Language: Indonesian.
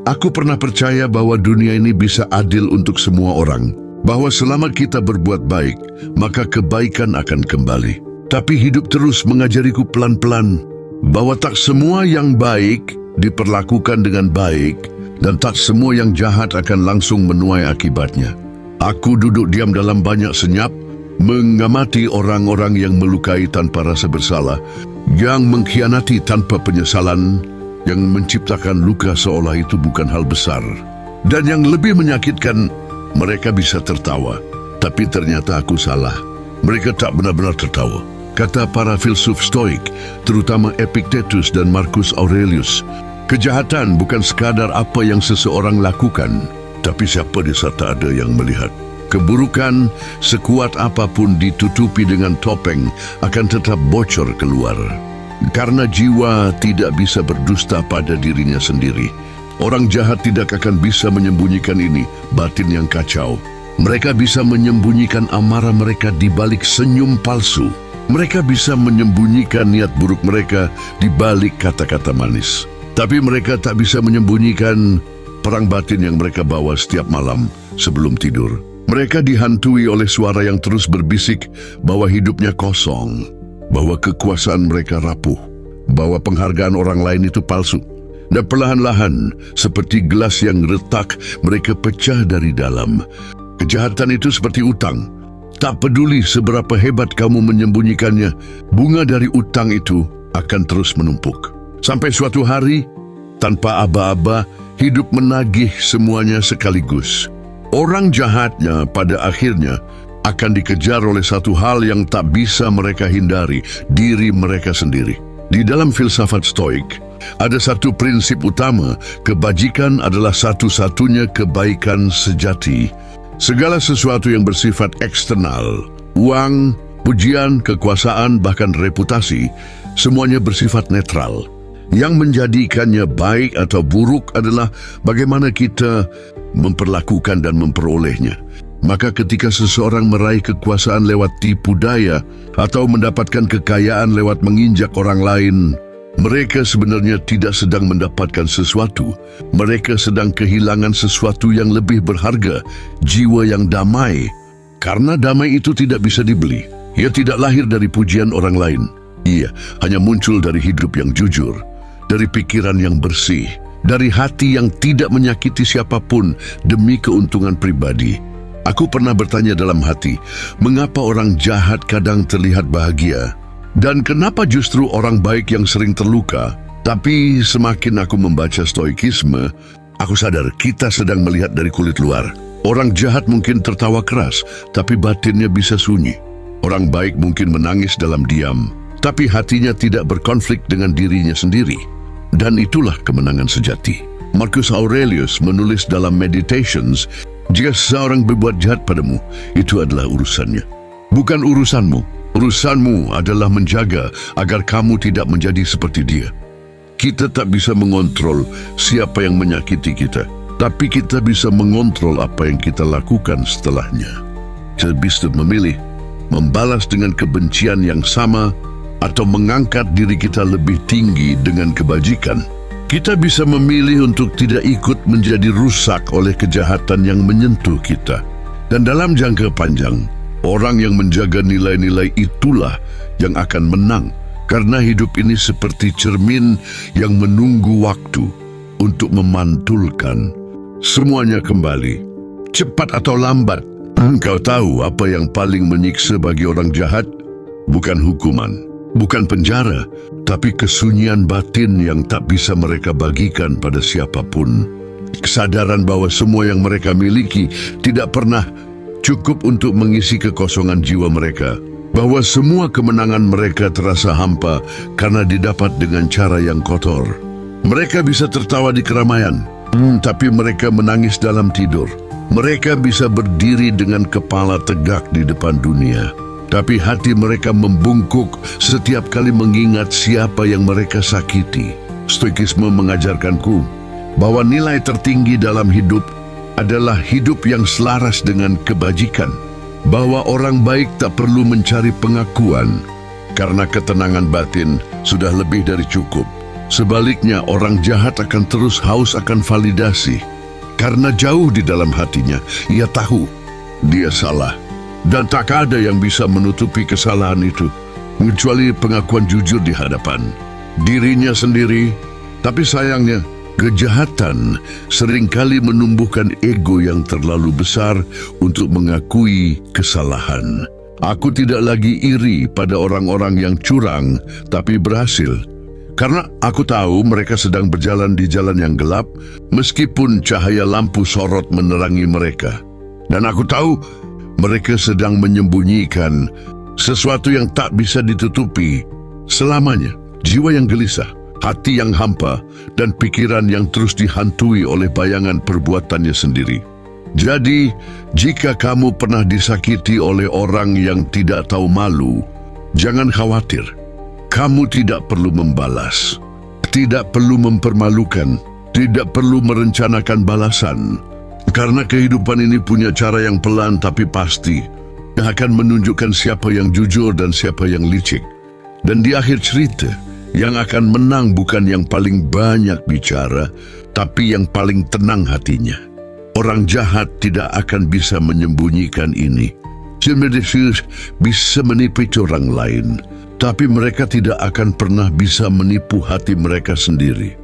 Aku pernah percaya bahwa dunia ini bisa adil untuk semua orang, bahwa selama kita berbuat baik, maka kebaikan akan kembali. Tapi hidup terus mengajariku pelan-pelan bahwa tak semua yang baik diperlakukan dengan baik dan tak semua yang jahat akan langsung menuai akibatnya. Aku duduk diam dalam banyak senyap, mengamati orang-orang yang melukai tanpa rasa bersalah, yang mengkhianati tanpa penyesalan, yang menciptakan luka seolah itu bukan hal besar. Dan yang lebih menyakitkan, mereka bisa tertawa, tapi ternyata aku salah. Mereka tak benar-benar tertawa. Kata para filsuf Stoik, terutama Epictetus dan Marcus Aurelius, kejahatan bukan sekadar apa yang seseorang lakukan, tapi siapa di serta ada yang melihat. Keburukan, sekuat apapun ditutupi dengan topeng, akan tetap bocor keluar. Karena jiwa tidak bisa berdusta pada dirinya sendiri. Orang jahat tidak akan bisa menyembunyikan ini, batin yang kacau. Mereka bisa menyembunyikan amarah mereka di balik senyum palsu. Mereka bisa menyembunyikan niat buruk mereka di balik kata-kata manis. Tapi mereka tak bisa menyembunyikan perang batin yang mereka bawa setiap malam sebelum tidur. Mereka dihantui oleh suara yang terus berbisik bahwa hidupnya kosong, bahwa kekuasaan mereka rapuh, bahwa penghargaan orang lain itu palsu. Dan perlahan-lahan, seperti gelas yang retak, mereka pecah dari dalam. Kejahatan itu seperti utang. Tak peduli seberapa hebat kamu menyembunyikannya, bunga dari utang itu akan terus menumpuk. Sampai suatu hari, tanpa aba-aba, hidup menagih semuanya sekaligus. Orang jahatnya pada akhirnya akan dikejar oleh satu hal yang tak bisa mereka hindari, diri mereka sendiri. Di dalam filsafat Stoik, ada satu prinsip utama, kebajikan adalah satu-satunya kebaikan sejati. Segala sesuatu yang bersifat eksternal, uang, pujian, kekuasaan, bahkan reputasi, semuanya bersifat netral. Yang menjadikannya baik atau buruk adalah bagaimana kita memperlakukan dan memperolehnya. Maka ketika seseorang meraih kekuasaan lewat tipu daya atau mendapatkan kekayaan lewat menginjak orang lain, mereka sebenarnya tidak sedang mendapatkan sesuatu. Mereka sedang kehilangan sesuatu yang lebih berharga, jiwa yang damai. Karena damai itu tidak bisa dibeli. Ia tidak lahir dari pujian orang lain. Ia hanya muncul dari hidup yang jujur, dari pikiran yang bersih, dari hati yang tidak menyakiti siapapun demi keuntungan pribadi. Aku pernah bertanya dalam hati, mengapa orang jahat kadang terlihat bahagia? Dan kenapa justru orang baik yang sering terluka? Tapi semakin aku membaca stoikisme, aku sadar kita sedang melihat dari kulit luar. Orang jahat mungkin tertawa keras, tapi batinnya bisa sunyi. Orang baik mungkin menangis dalam diam, tapi hatinya tidak berkonflik dengan dirinya sendiri. Dan itulah kemenangan sejati. Marcus Aurelius menulis dalam Meditations, jika seseorang berbuat jahat padamu, itu adalah urusannya, bukan urusanmu. Urusanmu adalah menjaga agar kamu tidak menjadi seperti dia. Kita tak bisa mengontrol siapa yang menyakiti kita, tapi kita bisa mengontrol apa yang kita lakukan setelahnya. Kita bisa memilih membalas dengan kebencian yang sama atau mengangkat diri kita lebih tinggi dengan kebajikan. Kita bisa memilih untuk tidak ikut menjadi rusak oleh kejahatan yang menyentuh kita. Dan dalam jangka panjang, orang yang menjaga nilai-nilai itulah yang akan menang, karena hidup ini seperti cermin yang menunggu waktu untuk memantulkan semuanya kembali. Cepat atau lambat, engkau tahu apa yang paling menyiksa bagi orang jahat? Bukan hukuman, bukan penjara, tapi kesunyian batin yang tak bisa mereka bagikan pada siapapun. Kesadaran bahwa semua yang mereka miliki tidak pernah cukup untuk mengisi kekosongan jiwa mereka, bahwa semua kemenangan mereka terasa hampa karena didapat dengan cara yang kotor. Mereka bisa tertawa di keramaian, tapi mereka menangis dalam tidur. Mereka bisa berdiri dengan kepala tegak di depan dunia, tapi hati mereka membungkuk setiap kali mengingat siapa yang mereka sakiti. Stoikisme mengajarkanku bahwa nilai tertinggi dalam hidup adalah hidup yang selaras dengan kebajikan, bahwa orang baik tak perlu mencari pengakuan, karena ketenangan batin sudah lebih dari cukup. Sebaliknya, orang jahat akan terus haus akan validasi. Karena jauh di dalam hatinya, ia tahu dia salah. Dan tak ada yang bisa menutupi kesalahan itu, kecuali pengakuan jujur di hadapan dirinya sendiri. Tapi sayangnya, kejahatan seringkali menumbuhkan ego yang terlalu besar untuk mengakui kesalahan. Aku tidak lagi iri pada orang-orang yang curang tapi berhasil. Karena aku tahu mereka sedang berjalan di jalan yang gelap, meskipun cahaya lampu sorot menerangi mereka. Dan aku tahu mereka sedang menyembunyikan sesuatu yang tak bisa ditutupi selamanya. Jiwa yang gelisah, hati yang hampa, dan pikiran yang terus dihantui oleh bayangan perbuatannya sendiri. Jadi, jika kamu pernah disakiti oleh orang yang tidak tahu malu, jangan khawatir. Kamu tidak perlu membalas, tidak perlu mempermalukan, tidak perlu merencanakan balasan. Karena kehidupan ini punya cara yang pelan tapi pasti, yang akan menunjukkan siapa yang jujur dan siapa yang licik. Dan di akhir cerita, yang akan menang bukan yang paling banyak bicara, tapi yang paling tenang hatinya. Orang jahat tidak akan bisa menyembunyikan ini. Mereka bisa menipu orang lain, tapi mereka tidak akan pernah bisa menipu hati mereka sendiri.